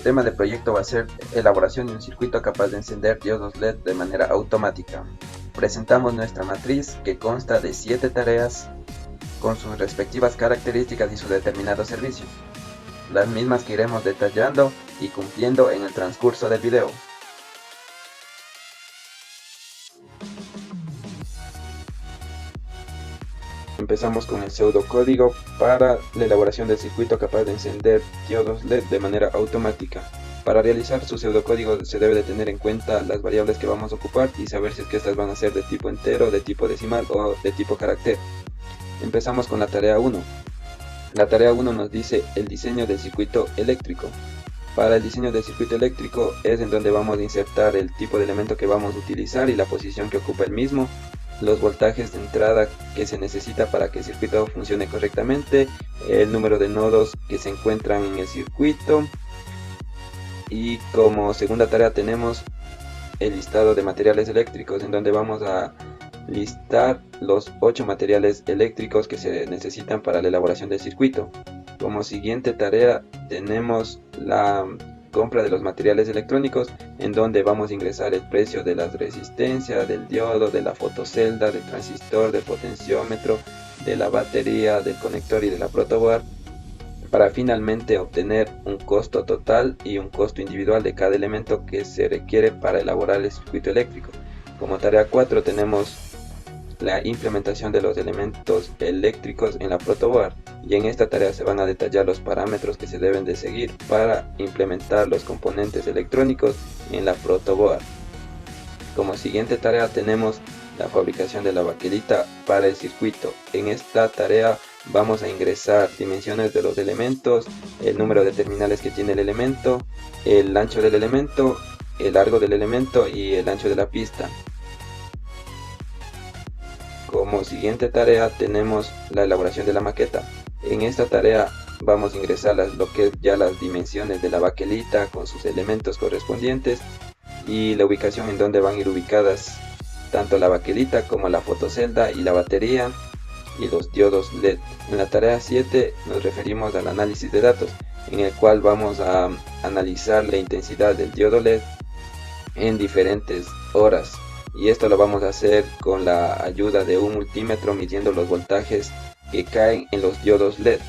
tema de proyecto va a ser elaboración de un circuito capaz de encender diodos LED de manera automática. Presentamos nuestra matriz que consta de 7 tareas con sus respectivas características y su determinado servicio, las mismas que iremos detallando y cumpliendo en el transcurso del video. Empezamos con el pseudocódigo para la elaboración del circuito capaz de encender diodos LED de manera automática. Para realizar su pseudocódigo se debe de tener en cuenta las variables que vamos a ocupar y saber si es que estas van a ser de tipo entero, de tipo decimal o de tipo carácter. Empezamos con la tarea 1. La tarea 1 nos dice el diseño del circuito eléctrico. Para el diseño del circuito eléctrico es en donde vamos a insertar el tipo de elemento que vamos a utilizar y la posición que ocupa el mismo, los voltajes de entrada que se necesita para que el circuito funcione correctamente, el número de nodos que se encuentran en el circuito, y como segunda tarea tenemos el listado de materiales eléctricos, en donde vamos a listar los 8 materiales eléctricos que se necesitan para la elaboración del circuito. Como siguiente tarea tenemos la compra de los materiales electrónicos, en donde vamos a ingresar el precio de las resistencias, del diodo, de la fotocelda, del transistor, del potenciómetro, de la batería, del conector y de la protoboard, para finalmente obtener un costo total y un costo individual de cada elemento que se requiere para elaborar el circuito eléctrico. Como tarea 4 tenemos la implementación de los elementos eléctricos en la protoboard, y en esta tarea se van a detallar los parámetros que se deben de seguir para implementar los componentes electrónicos en la protoboard. Como siguiente tarea tenemos la fabricación de la baquelita para el circuito. En esta tarea vamos a ingresar dimensiones de los elementos, el número de terminales que tiene el elemento, el ancho del elemento, el largo del elemento y el ancho de la pista. Como siguiente tarea tenemos la elaboración de la maqueta. En esta tarea vamos a ingresar lo que es ya las dimensiones de la baquelita con sus elementos correspondientes y la ubicación en donde van a ir ubicadas tanto la baquelita como la fotocelda y la batería y los diodos LED. En la tarea 7 nos referimos al análisis de datos, en el cual vamos a analizar la intensidad del diodo LED en diferentes horas, y esto lo vamos a hacer con la ayuda de un multímetro midiendo los voltajes que caen en los diodos LED.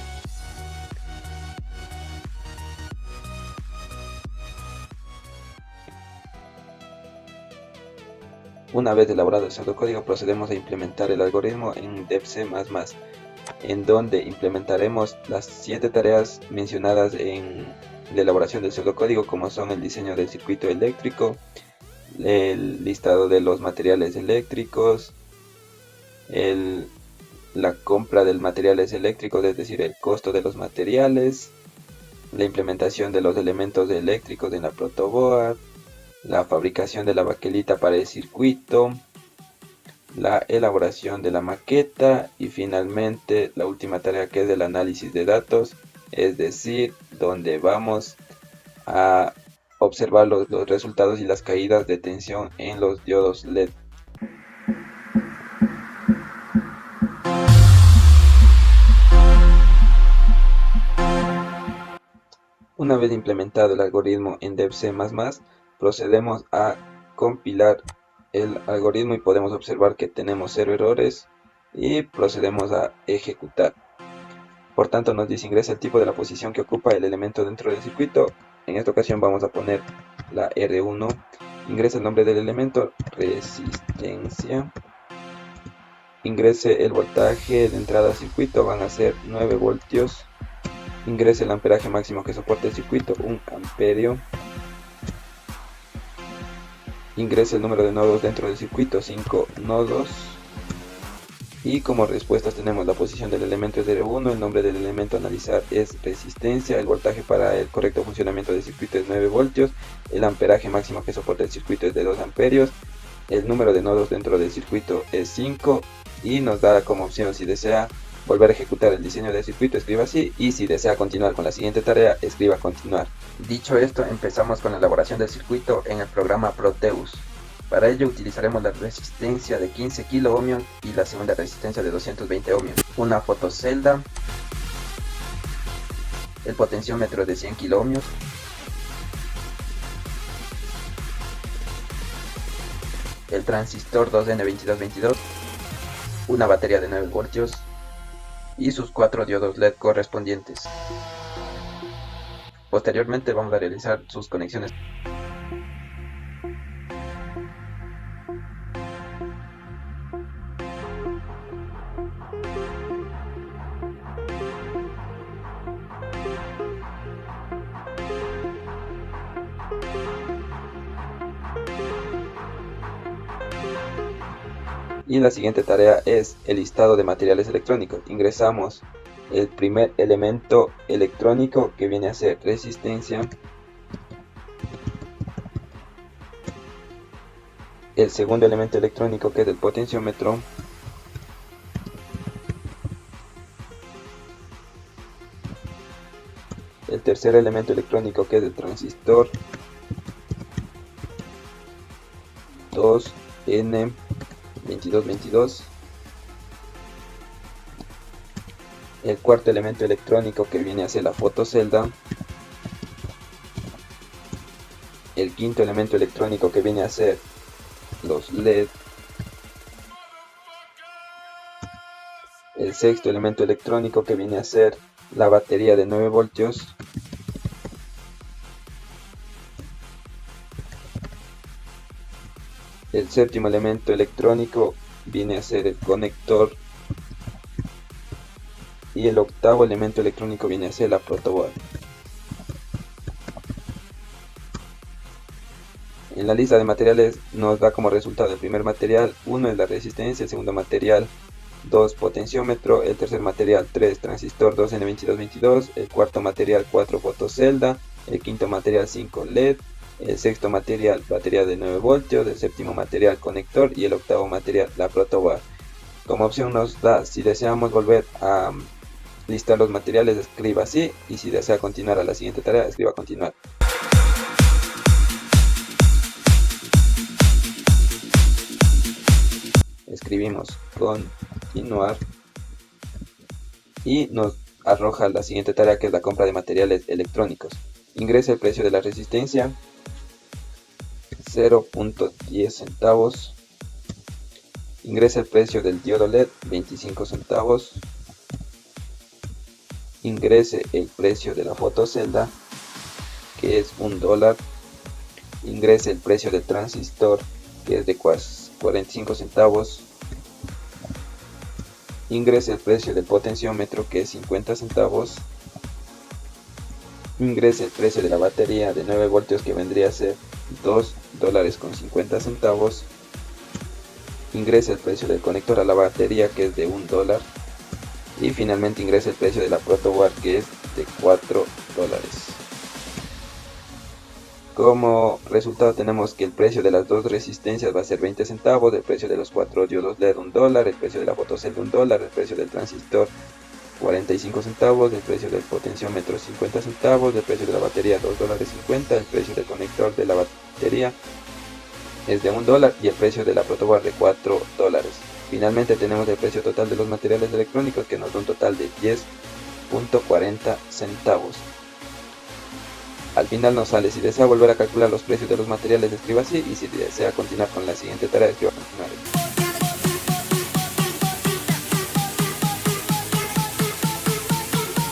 Una vez elaborado el pseudocódigo, procedemos a implementar el algoritmo en DevC++, en donde implementaremos las 7 tareas mencionadas en la elaboración del pseudocódigo, como son el diseño del circuito eléctrico, el listado de los materiales eléctricos, la compra de materiales eléctricos, es decir, el costo de los materiales, la implementación de los elementos eléctricos en la protoboard, la fabricación de la baquelita para el circuito, la elaboración de la maqueta y finalmente la última tarea, que es el análisis de datos, es decir, donde vamos a observar los resultados y las caídas de tensión en los diodos LED. Una vez implementado el algoritmo en DevC++, procedemos a compilar el algoritmo y podemos observar que tenemos 0 errores y procedemos a ejecutar. Por tanto nos dice ingresa el tipo de la posición que ocupa el elemento dentro del circuito. En esta ocasión vamos a poner la R1. Ingresa el nombre del elemento, resistencia. Ingrese el voltaje de entrada al circuito, van a ser 9 voltios. Ingrese el amperaje máximo que soporta el circuito, 1 amperio. Ingrese el número de nodos dentro del circuito, 5 nodos. Y como respuestas tenemos la posición del elemento es R1, el nombre del elemento a analizar es resistencia, el voltaje para el correcto funcionamiento del circuito es 9 voltios, el amperaje máximo que soporta el circuito es de 2 amperios, el número de nodos dentro del circuito es 5 y nos da como opción si desea volver a ejecutar el diseño del circuito, escriba así, y si desea continuar con la siguiente tarea, escriba continuar. Dicho esto, empezamos con la elaboración del circuito en el programa Proteus. Para ello utilizaremos la resistencia de 15 kΩ y la segunda resistencia de 220 ohmios, una fotocelda, el potenciómetro de 100 kΩ, el transistor 2N2222, una batería de 9 voltios y sus 4 diodos LED correspondientes. Posteriormente vamos a realizar sus conexiones. Y la siguiente tarea es el listado de materiales electrónicos. Ingresamos el primer elemento electrónico, que viene a ser resistencia, el segundo elemento electrónico, que es el potenciómetro, el tercer elemento electrónico, que es el transistor 2N2222, el cuarto elemento electrónico, que viene a ser la fotocelda, el quinto elemento electrónico, que viene a ser los LED, el sexto elemento electrónico, que viene a ser la batería de 9 voltios, el séptimo elemento electrónico viene a ser el conector, y el octavo elemento electrónico viene a ser la protoboard. En la lista de materiales nos da como resultado: el primer material 1 es la resistencia, el segundo material 2 potenciómetro, el tercer material 3 transistor 2N2222, el cuarto material 4 fotocelda, el quinto material 5 LED, el sexto material batería de 9 voltios, el séptimo material conector y el octavo material la protoboard. Como opción nos da: si deseamos volver a listar los materiales, escriba sí, y si desea continuar a la siguiente tarea, escriba continuar. Escribimos continuar y nos arroja la siguiente tarea, que es la compra de materiales electrónicos. Ingresa el precio de la resistencia, 0.10 centavos. Ingresa el precio del diodo LED, 25 centavos. Ingrese el precio de la fotocelda, que es $1. Ingrese el precio del transistor, que es de 45 centavos. Ingrese el precio del potenciómetro, que es 50 centavos. Ingrese el precio de la batería de 9 voltios, que vendría a ser $2.50. Ingrese el precio del conector a la batería, que es de $1. Y finalmente ingrese el precio de la protoboard, que es de $4. Como resultado tenemos que el precio de las dos resistencias va a ser 20 centavos, el precio de los 4 diodos LED $1, el precio de la fotocelda $1, el precio del transistor 45 centavos, el precio del potenciómetro 50 centavos, el precio de la batería $2.50, el precio del conector de la batería es de $1 y el precio de la protoboard de $4. Finalmente tenemos el precio total de los materiales electrónicos, que nos da un total de 10.40 centavos. Al final nos sale: si desea volver a calcular los precios de los materiales, escriba sí, y si desea continuar con la siguiente tarea, escriba continuar.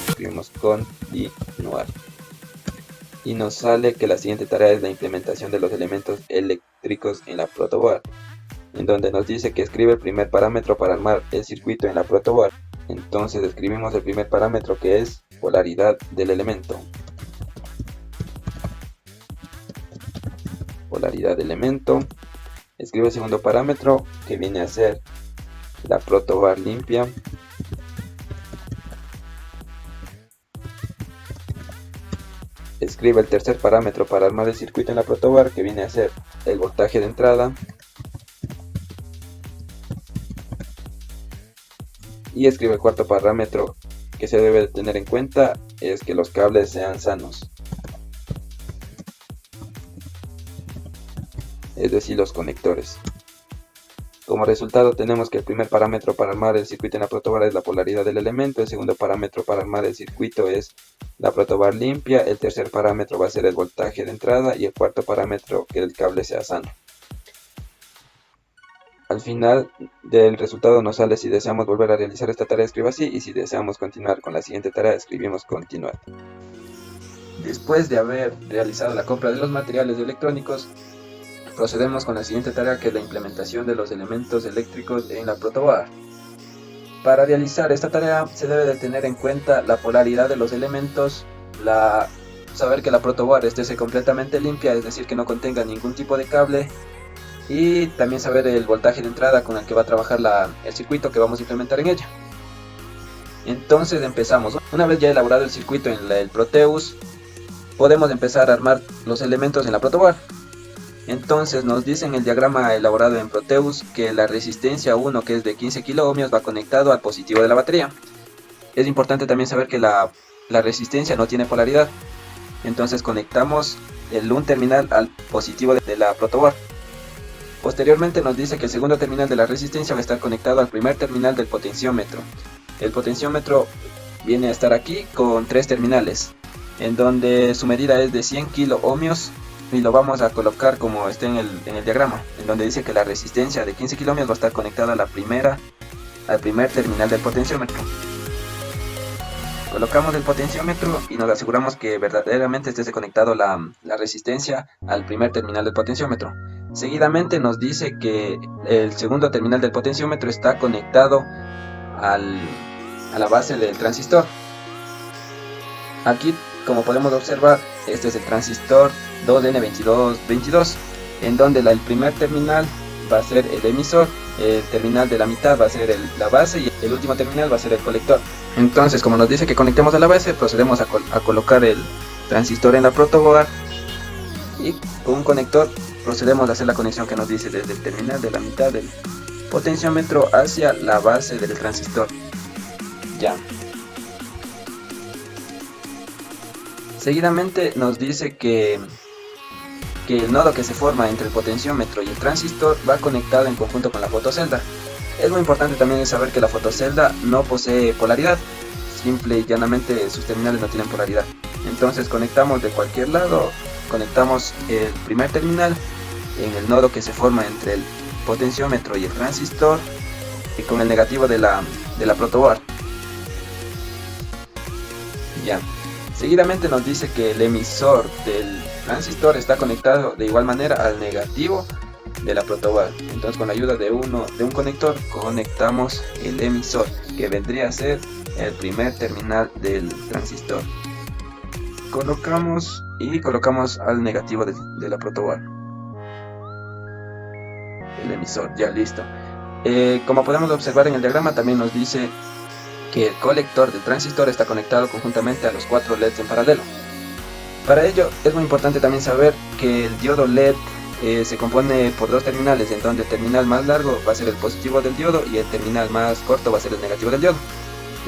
Escribimos continuar y nos sale que la siguiente tarea es la implementación de los elementos eléctricos en la protoboard, en donde nos dice que escribe el primer parámetro para armar el circuito en la protoboard. Entonces escribimos el primer parámetro, que es polaridad del elemento. Polaridad del elemento. Escribe el segundo parámetro, que viene a ser la protoboard limpia. Escribe el tercer parámetro para armar el circuito en la protoboard, que viene a ser el voltaje de entrada. Y escribe el cuarto parámetro, que se debe de tener en cuenta, es que los cables sean sanos, es decir, los conectores. Como resultado tenemos que el primer parámetro para armar el circuito en la protoboard es la polaridad del elemento, el segundo parámetro para armar el circuito es la protoboard limpia, el tercer parámetro va a ser el voltaje de entrada y el cuarto parámetro que el cable sea sano. Al final del resultado nos sale si deseamos volver a realizar esta tarea, escribo así, y si deseamos continuar con la siguiente tarea, escribimos continuar. Después de haber realizado la compra de los materiales electrónicos, procedemos con la siguiente tarea, que es la implementación de los elementos eléctricos en la protoboard. Para realizar esta tarea se debe de tener en cuenta la polaridad de los elementos, saber que la protoboard esté completamente limpia, es decir, que no contenga ningún tipo de cable, y también saber el voltaje de entrada con el que va a trabajar el circuito que vamos a implementar en ella. Entonces empezamos. Una vez ya elaborado el circuito en el Proteus, podemos empezar a armar los elementos en la protoboard. Entonces nos dice en el diagrama elaborado en Proteus que la resistencia 1, que es de 15 kilo ohmios, va conectado al positivo de la batería. Es importante también saber que la resistencia no tiene polaridad. Entonces conectamos un terminal al positivo de la protoboard. Posteriormente nos dice que el segundo terminal de la resistencia va a estar conectado al primer terminal del potenciómetro. El potenciómetro viene a estar aquí con 3 terminales, en donde su medida es de 100 kilo ohmios, y lo vamos a colocar como está en el diagrama, en donde dice que la resistencia de 15 kilo ohmios va a estar conectada al primer terminal del potenciómetro. Colocamos el potenciómetro y nos aseguramos que verdaderamente esté conectado la resistencia al primer terminal del potenciómetro. Seguidamente nos dice que el segundo terminal del potenciómetro está conectado a la base del transistor. Aquí, como podemos observar, este es el transistor 2N2222, en donde el primer terminal va a ser el emisor, el terminal de la mitad va a ser la base y el último terminal va a ser el colector. Entonces, como nos dice que conectemos a la base, procedemos a colocar el transistor en la protoboard, y con un conector procedemos a hacer la conexión que nos dice desde el terminal de la mitad del potenciómetro hacia la base del transistor. Ya. Seguidamente nos dice que el nodo que se forma entre el potenciómetro y el transistor va conectado en conjunto con la fotocelda. Es muy importante también saber que la fotocelda no posee polaridad, simple y llanamente sus terminales no tienen polaridad. Entonces conectamos de cualquier lado, conectamos el primer terminal en el nodo que se forma entre el potenciómetro y el transistor, y con el negativo de la protoboard. Ya. Seguidamente nos dice que el emisor del transistor está conectado de igual manera al negativo de la protoboard. Entonces, con la ayuda de un conector, conectamos el emisor, que vendría a ser el primer terminal del transistor. Colocamos al negativo de la protoboard el emisor. Ya, listo. Como podemos observar en el diagrama, también nos dice que el colector del transistor está conectado conjuntamente a los 4 LEDs en paralelo. Para ello es muy importante también saber que el diodo LED se compone por 2 terminales, en donde el terminal más largo va a ser el positivo del diodo y el terminal más corto va a ser el negativo del diodo.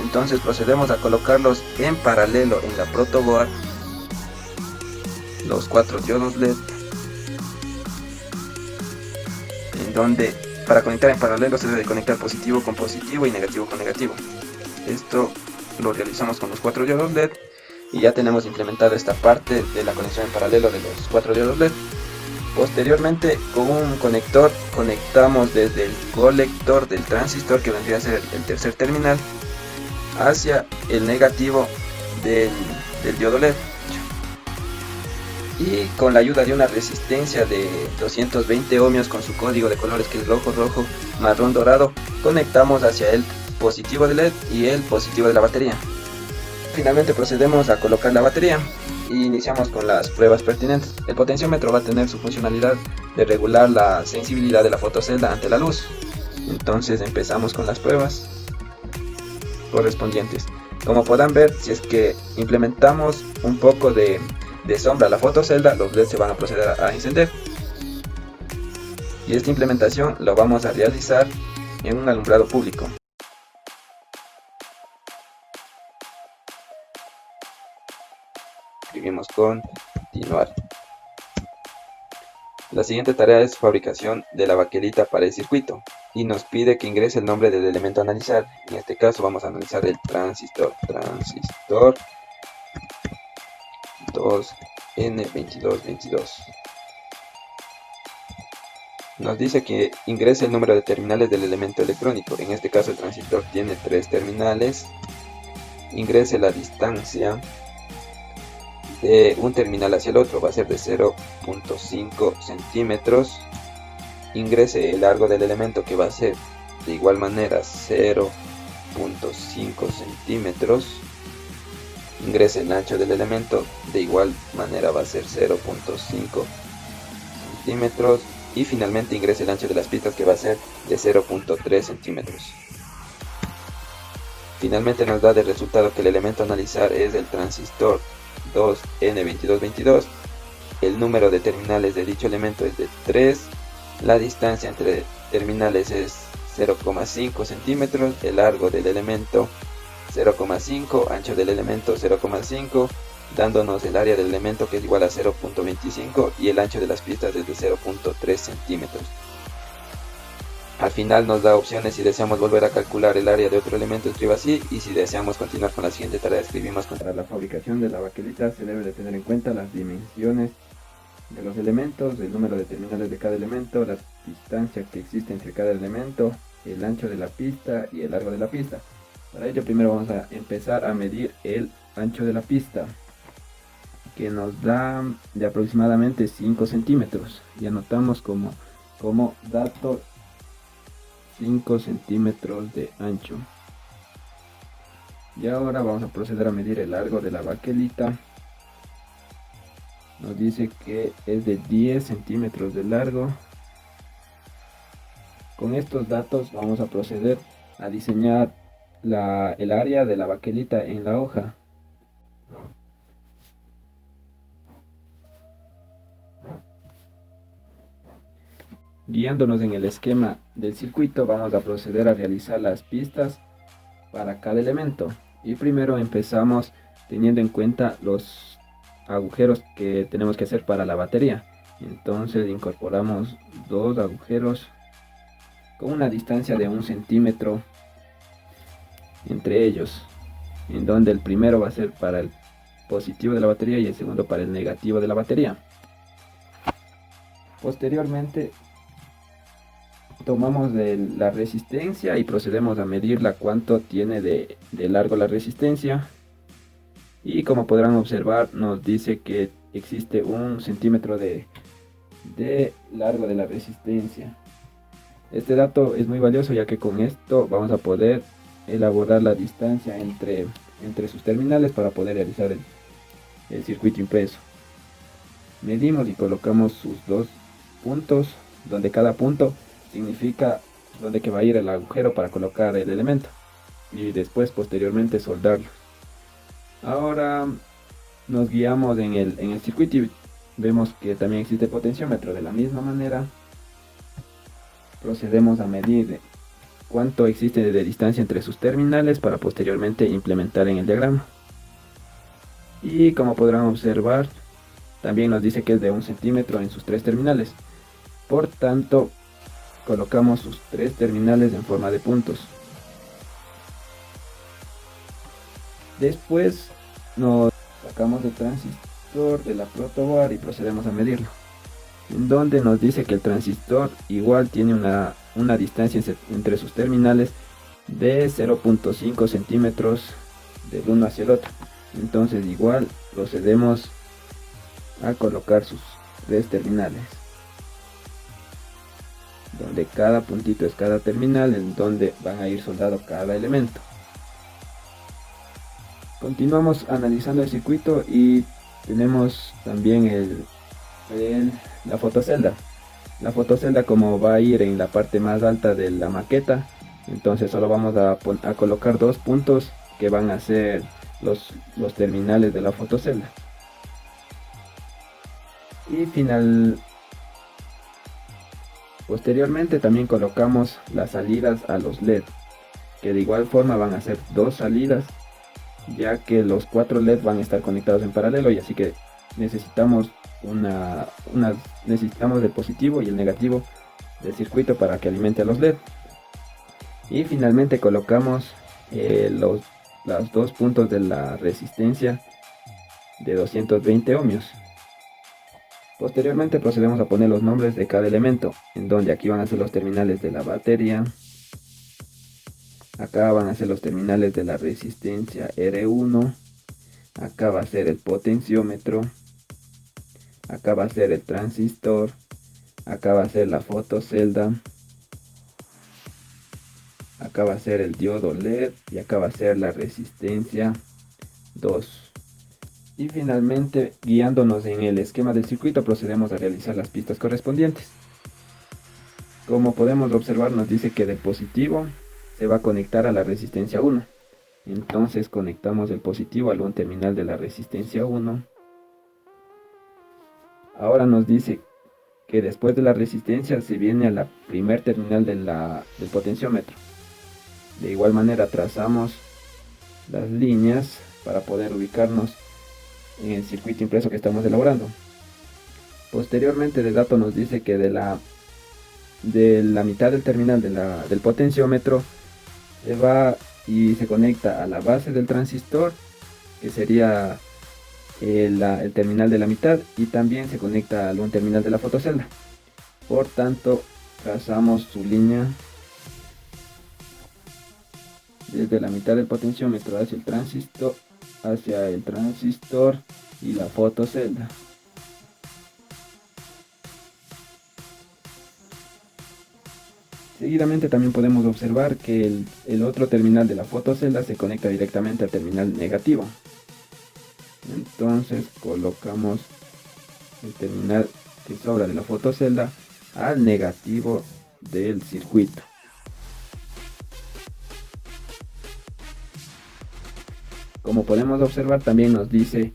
Entonces procedemos a colocarlos en paralelo en la protoboard, los 4 diodos LED, en donde para conectar en paralelo se debe conectar positivo con positivo y negativo con negativo. Esto lo realizamos con los 4 diodos LED y ya tenemos implementada esta parte de la conexión en paralelo de los 4 diodos LED. Posteriormente, con un conector conectamos desde el colector del transistor, que vendría a ser el tercer terminal, hacia el negativo del diodo LED. Y con la ayuda de una resistencia de 220 ohmios con su código de colores, que es rojo, rojo, marrón, dorado, conectamos hacia el positivo del LED y el positivo de la batería. Finalmente procedemos a colocar la batería e iniciamos con las pruebas pertinentes. El potenciómetro va a tener su funcionalidad de regular la sensibilidad de la fotocelda ante la luz. Entonces empezamos con las pruebas correspondientes. Como podrán ver, si es que implementamos un poco de sombra a la fotocelda, los LEDs se van a proceder a encender. Y esta implementación lo vamos a realizar en un alumbrado público. Escribimos continuar. La siguiente tarea es fabricación de la baquelita para el circuito y nos pide que ingrese el nombre del elemento a analizar. En este caso vamos a analizar el transistor 2N2222. Nos dice que ingrese el número de terminales del elemento electrónico. En este caso el transistor tiene 3 terminales. Ingrese la distancia de un terminal hacia el otro, va a ser de 0.5 centímetros. Ingrese el largo del elemento, que va a ser de igual manera 0.5 centímetros. Ingrese el ancho del elemento, de igual manera va a ser 0.5 centímetros. Y finalmente ingrese el ancho de las pistas, que va a ser de 0.3 centímetros. Finalmente nos da de resultado que el elemento a analizar es el transistor 2N2222. El número de terminales de dicho elemento es de 3. La distancia entre terminales es 0,5 centímetros. El largo del elemento 0,5. Ancho del elemento 0,5. Dándonos el área del elemento, que es igual a 0.25, y el ancho de las pistas es de 0.3 centímetros. Al final nos da opciones si deseamos volver a calcular el área de otro elemento, escriba así, y si deseamos continuar con la siguiente tarea, escribimos con... Para la fabricación de la baquelita se debe de tener en cuenta las dimensiones de los elementos, el número de terminales de cada elemento, la distancia que existe entre cada elemento, el ancho de la pista y el largo de la pista. Para ello primero vamos a empezar a medir el ancho de la pista, que nos da de aproximadamente 5 centímetros, y anotamos como dato 5 centímetros de ancho. Y ahora vamos a proceder a medir el largo de la baquelita. Nos dice que es de 10 centímetros de largo. Con estos datos vamos a proceder a diseñar el área de la baquelita en la hoja. Guiándonos en el esquema del circuito, vamos a proceder a realizar las pistas para cada elemento. Y primero empezamos teniendo en cuenta los agujeros que tenemos que hacer para la batería. Entonces incorporamos 2 agujeros con una distancia de 1 centímetro entre ellos, en donde el primero va a ser para el positivo de la batería y el segundo para el negativo de la batería. Posteriormente tomamos la resistencia y procedemos a medirla, cuánto tiene de largo la resistencia. Y como podrán observar, nos dice que existe 1 centímetro de largo de la resistencia. Este dato es muy valioso, ya que con esto vamos a poder elaborar la distancia entre sus terminales para poder realizar el circuito impreso. Medimos y colocamos sus 2 puntos, donde cada punto significa donde que va a ir el agujero para colocar el elemento, y después posteriormente soldarlo. Ahora nos guiamos en el circuito y vemos que también existe potenciómetro. De la misma manera procedemos a medir cuánto existe de distancia entre sus terminales para posteriormente implementar en el diagrama. Y como podrán observar, también nos dice que es de 1 centímetro en sus 3 terminales. Por tanto, colocamos sus 3 terminales en forma de puntos. Después nos sacamos el transistor de la protoboard y procedemos a medirlo, en donde nos dice que el transistor igual tiene una distancia entre sus terminales de 0.5 centímetros del uno hacia el otro. Entonces igual procedemos a colocar sus 3 terminales, donde cada puntito es cada terminal, en donde van a ir soldado cada elemento. Continuamos analizando el circuito y tenemos también la fotocelda. La fotocelda, como va a ir en la parte más alta de la maqueta, entonces solo vamos a colocar 2 puntos que van a ser los terminales de la fotocelda. Y posteriormente también colocamos las salidas a los LED, que de igual forma van a ser 2 salidas, ya que los 4 LED van a estar conectados en paralelo, y así que necesitamos necesitamos el positivo y el negativo del circuito para que alimente a los LED. Y finalmente colocamos los 2 puntos de la resistencia de 220 ohmios. Posteriormente procedemos a poner los nombres de cada elemento, en donde aquí van a ser los terminales de la batería, acá van a ser los terminales de la resistencia R1, acá va a ser el potenciómetro, acá va a ser el transistor, acá va a ser la fotocelda, acá va a ser el diodo LED y acá va a ser la resistencia 2. Y finalmente, guiándonos en el esquema del circuito, procedemos a realizar las pistas correspondientes. Como podemos observar, nos dice que de positivo se va a conectar a la resistencia 1. Entonces conectamos el positivo al un terminal de la resistencia 1. Ahora nos dice que después de la resistencia se viene a la primer terminal del potenciómetro. De igual manera trazamos las líneas para poder ubicarnos en el circuito impreso que estamos elaborando. Posteriormente de dato nos dice que de la mitad del terminal del potenciómetro se va y se conecta a la base del transistor, que sería el terminal de la mitad, y también se conecta a un terminal de la fotocelda. Por tanto, trazamos su línea desde la mitad del potenciómetro hacia el transistor y la fotocelda. Seguidamente también podemos observar que el otro terminal de la fotocelda se conecta directamente al terminal negativo. Entonces colocamos el terminal que sobra de la fotocelda al negativo del circuito. Como podemos observar, también nos dice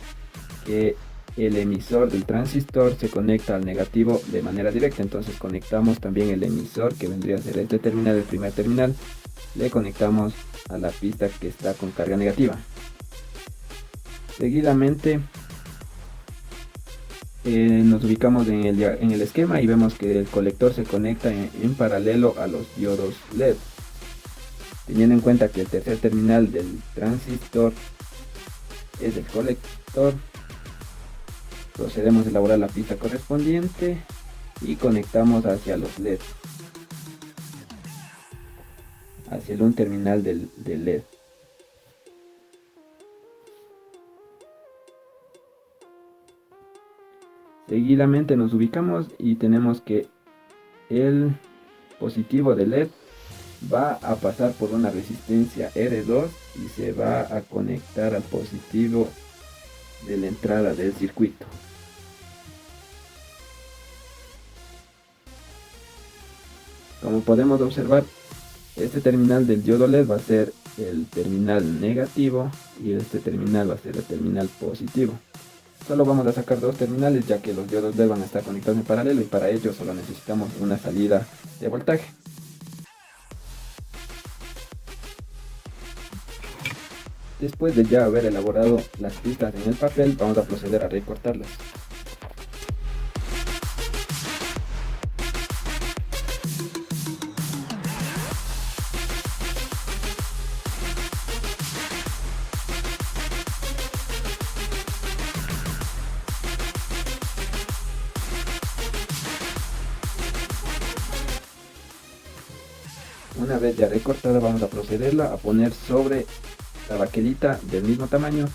que el emisor del transistor se conecta al negativo de manera directa. Entonces conectamos también el emisor, que vendría a ser este terminal, el primer terminal, le conectamos a la pista que está con carga negativa. Seguidamente nos ubicamos en el esquema y vemos que el colector se conecta en paralelo a los diodos LED. Teniendo en cuenta que el tercer terminal del transistor es el colector, procedemos a elaborar la pista correspondiente y conectamos hacia los LED, hacia un terminal del LED. Seguidamente nos ubicamos y tenemos que el positivo del LED va a pasar por una resistencia R2 y se va a conectar al positivo de la entrada del circuito. Como podemos observar, este terminal del diodo LED va a ser el terminal negativo y este terminal va a ser el terminal positivo. Solo vamos a sacar dos terminales, ya que los diodos LED van a estar conectados en paralelo y para ello solo necesitamos una salida de voltaje. Después de ya haber elaborado las pistas en el papel, vamos a proceder a recortarlas. Una vez ya recortada, vamos a procederla a poner sobre la baquelita del mismo tamaño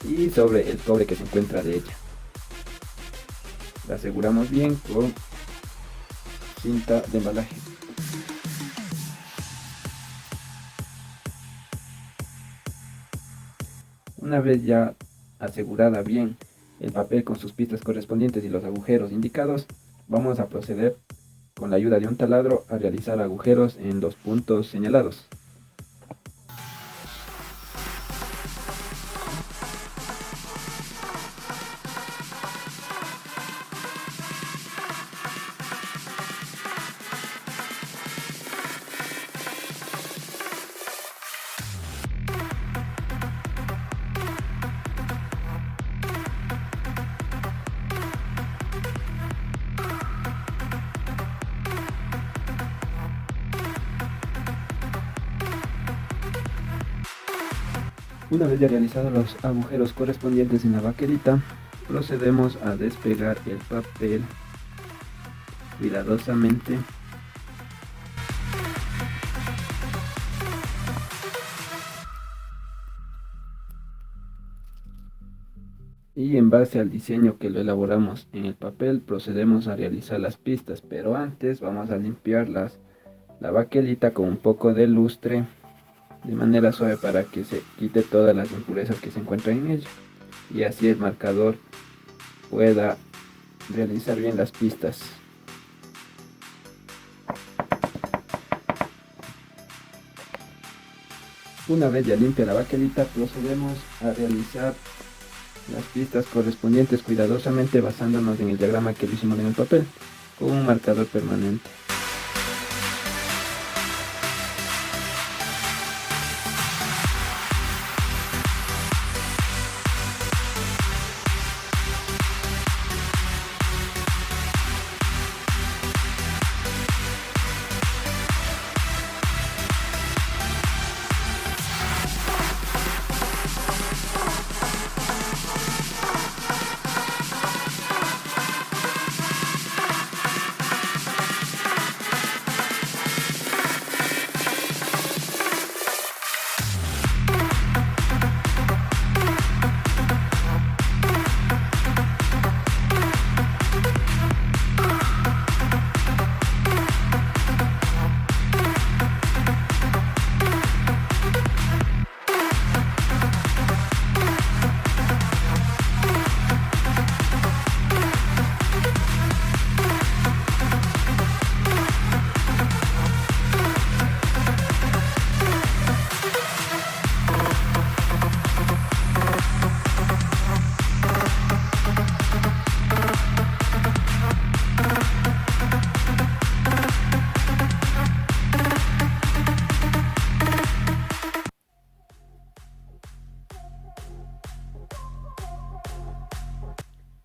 y sobre el cobre que se encuentra de ella. La aseguramos bien con cinta de embalaje. Una vez ya asegurada bien el papel con sus pistas correspondientes y los agujeros indicados, vamos a proceder con la ayuda de un taladro a realizar agujeros en los puntos señalados. Una vez ya realizados los agujeros correspondientes en la baquelita, Procedemos a despegar el papel cuidadosamente y en base al diseño que lo elaboramos en el papel procedemos a realizar las pistas, pero antes vamos a limpiar la baquelita con un poco de lustre de manera suave para que se quite todas las impurezas que se encuentran en ella y así el marcador pueda realizar bien las pistas. Una vez ya limpia la baquelita procedemos a realizar las pistas correspondientes cuidadosamente basándonos en el diagrama que lo hicimos en el papel con un marcador permanente.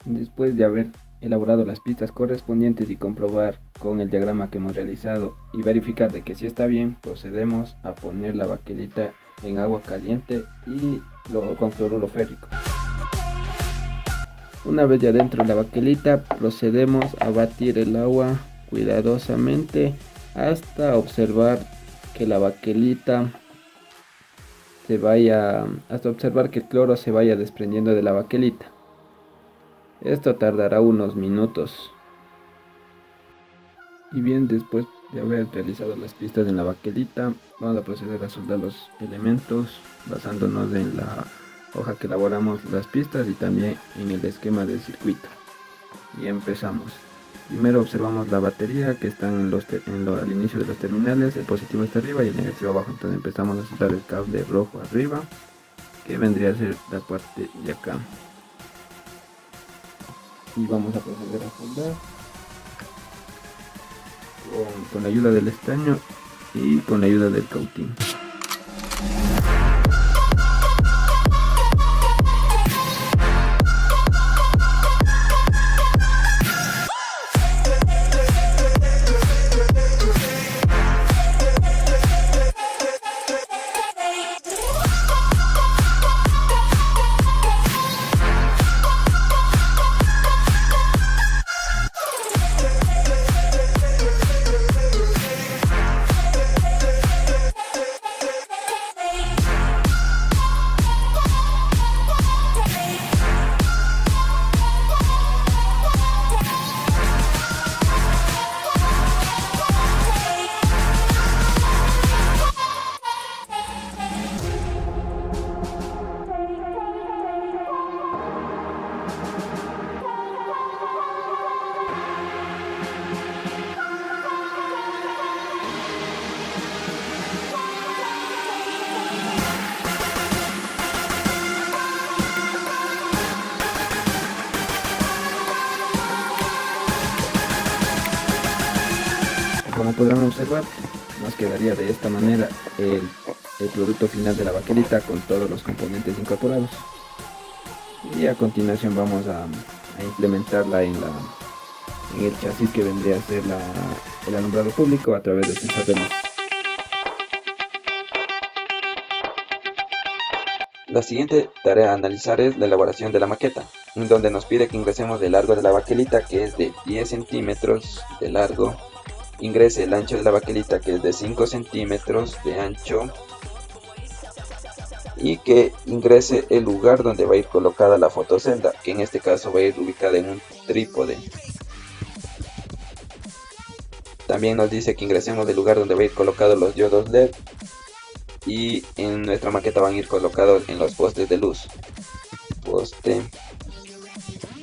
Después de haber elaborado las pistas correspondientes y comprobar con el diagrama que hemos realizado y verificar de que sí está bien, procedemos a poner la baquelita en agua caliente y con cloruro férrico. Una vez ya dentro de la baquelita, procedemos a batir el agua cuidadosamente hasta observar que la baquelita hasta observar que el cloro se vaya desprendiendo de la baquelita. Esto tardará unos minutos. Y bien, después de haber realizado las pistas en la baquelita, vamos a proceder a soldar los elementos basándonos en la hoja que elaboramos las pistas y también en el esquema del circuito. Y empezamos. Primero observamos la batería que está al inicio de los terminales, el positivo está arriba y el negativo abajo. Entonces empezamos a soldar el cable rojo arriba, que vendría a ser la parte de acá. Y vamos a proceder a soldar con la ayuda del estaño y con la ayuda del cautín. Como podrán observar, nos quedaría de esta manera el producto final de la baquelita con todos los componentes incorporados. Y a continuación vamos a implementarla en el chasis que vendría a ser el alumbrado público a través del sensor de luz. La siguiente tarea a analizar es la elaboración de la maqueta. donde nos pide que ingresemos el largo de la baquelita, que es de 10 centímetros de largo. Ingrese el ancho de la baquelita, que es de 5 centímetros de ancho, y que ingrese el lugar donde va a ir colocada la fotocelda, que en este caso va a ir ubicada en un trípode. También nos dice que ingresemos el lugar donde va a ir colocados los diodos LED, y en nuestra maqueta van a ir colocados en los postes de luz. Poste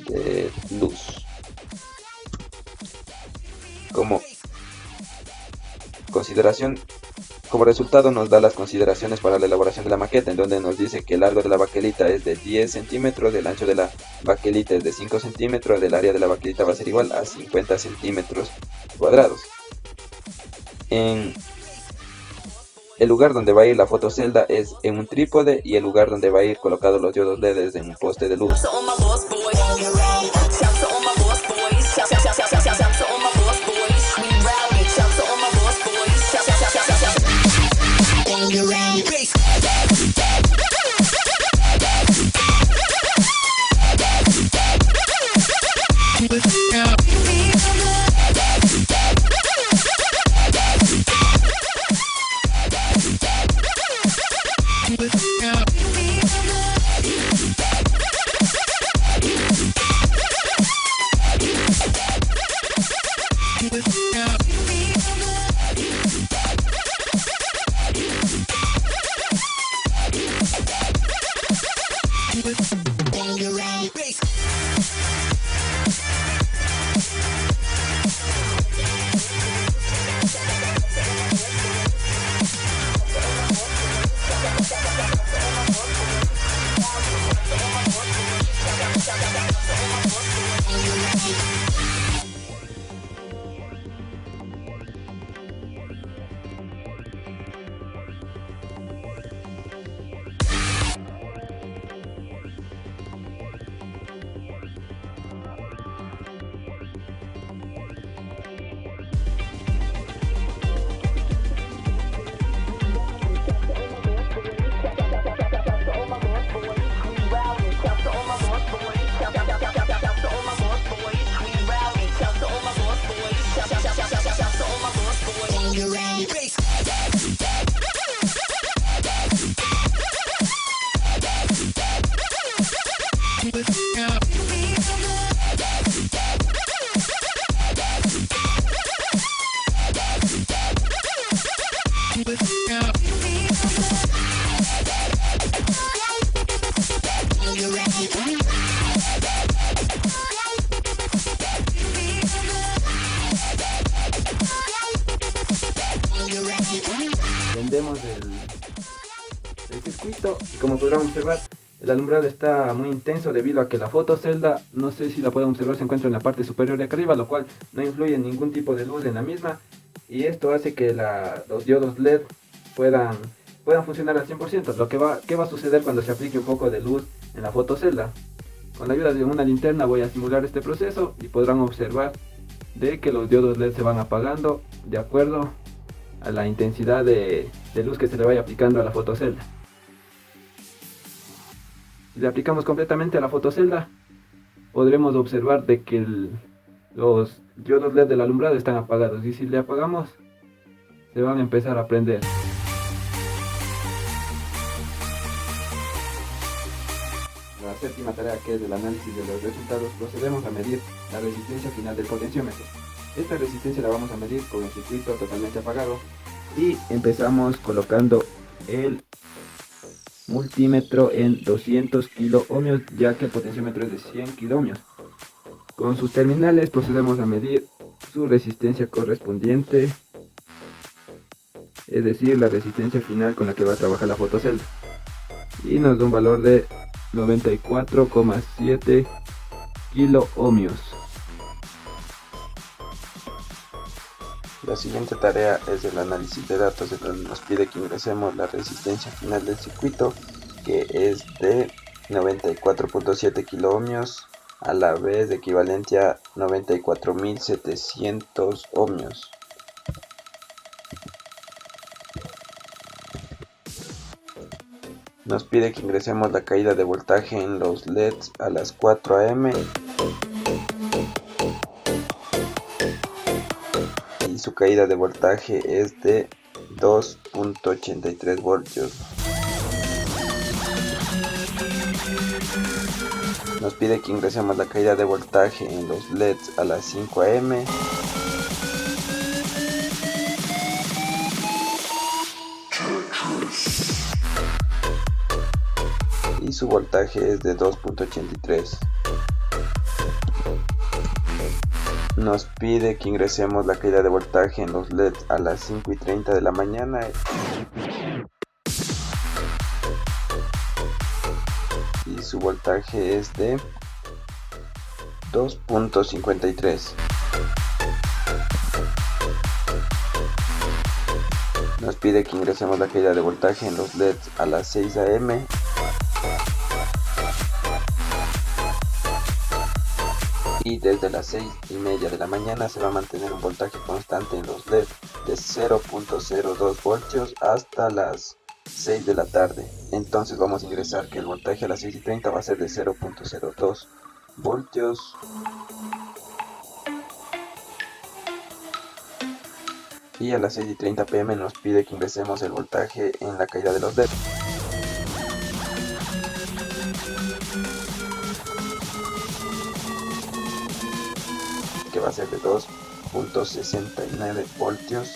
de luz. Como consideración, como resultado nos da las consideraciones para la elaboración de la maqueta, en donde nos dice que el largo de la baquelita es de 10 centímetros, el ancho de la baquelita es de 5 centímetros, el área de la baquelita va a ser igual a 50 centímetros cuadrados. En el lugar donde va a ir la fotocelda es en un trípode, y el lugar donde va a ir colocados los diodos LED es en un poste de luz. Prendemos el circuito y como podrán observar, el alumbrado está muy intenso debido a que la fotocelda, no sé si la pueden observar, se encuentra en la parte superior de acá arriba, lo cual no influye en ningún tipo de luz en la misma, y esto hace que los diodos LED puedan funcionar al 100%. ¿Qué va a suceder cuando se aplique un poco de luz en la fotocelda? Con la ayuda de una linterna voy a simular este proceso y podrán observar de que los diodos LED se van apagando de acuerdo a la intensidad de luz que se le vaya aplicando a la fotocelda. Si le aplicamos completamente a la fotocelda, podremos observar de que los diodos LED del alumbrado están apagados, y si le apagamos se van a empezar a prender. La séptima tarea, que es el análisis de los resultados, procedemos a medir la resistencia final del potenciómetro. Esta resistencia la vamos a medir con el circuito totalmente apagado, y empezamos colocando el multímetro en 200 kiloohmios, ya que el potenciómetro es de 100 kiloohmios. Con sus terminales procedemos a medir su resistencia correspondiente, es decir, la resistencia final con la que va a trabajar la fotocelda, y nos da un valor de 94,7 kiloohmios. La siguiente tarea es el análisis de datos, en donde nos pide que ingresemos la resistencia final del circuito, que es de 94,7 kiloohmios, a la vez equivalente a 94.700 ohmios. Nos pide que ingresemos la caída de voltaje en los LEDs a las 4 am y su caída de voltaje es de 2.83 voltios. Nos pide que ingresemos la caída de voltaje en los LEDs a las 5 am y su voltaje es de 2.83. Nos pide que ingresemos la caída de voltaje en los LEDs a las 5:30 de la mañana y su voltaje es de 2.53. Nos pide que ingresemos la caída de voltaje en los LEDs a las 6 am y desde las 6:30 de la mañana se va a mantener un voltaje constante en los LED de 0.02 voltios hasta las 6 de la tarde. Entonces vamos a ingresar que el voltaje a las 6:30 va a ser de 0.02 voltios y a las 6:30 pm nos pide que ingresemos el voltaje en la caída de los LED. Que va a ser de 2.69 voltios.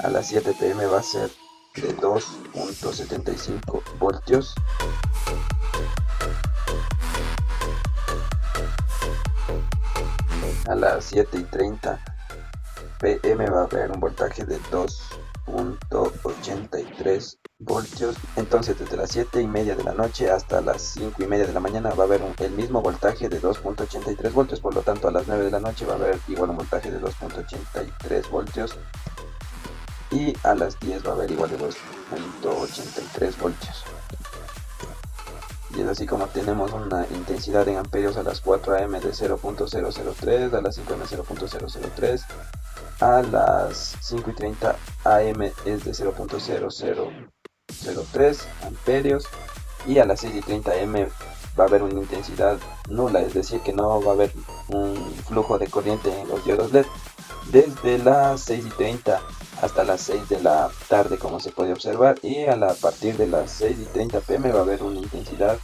A las 7 pm va a ser de 2.75 voltios. A las 7:30 pm va a haber un voltaje de 2.83 voltios. Entonces desde las 7:30 de la noche hasta las 5:30 de la mañana va a haber el mismo voltaje de 2.83 voltios. Por lo tanto a las 9 de la noche va a haber igual un voltaje de 2.83 voltios. Y a las 10 va a haber igual de 2.83 voltios. Y es así como tenemos una intensidad en amperios a las 4 am de 0.003, a las 5 am 0.003, a las 5:30 am es de 0.0003 amperios y a las 6:30 am va a haber una intensidad nula, es decir que no va a haber un flujo de corriente en los diodos LED desde las 6:30 hasta las 6 de la tarde, como se puede observar, y a partir de las 6:30 pm va a haber una intensidad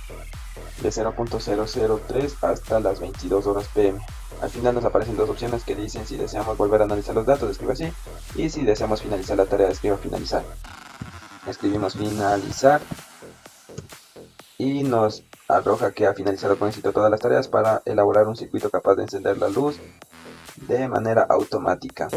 de 0.003 hasta las 22 horas pm. Al final nos aparecen dos opciones que dicen si deseamos volver a analizar los datos, escriba así, y si deseamos finalizar la tarea, escriba finalizar. Escribimos finalizar y nos arroja que ha finalizado con éxito todas las tareas para elaborar un circuito capaz de encender la luz de manera automática.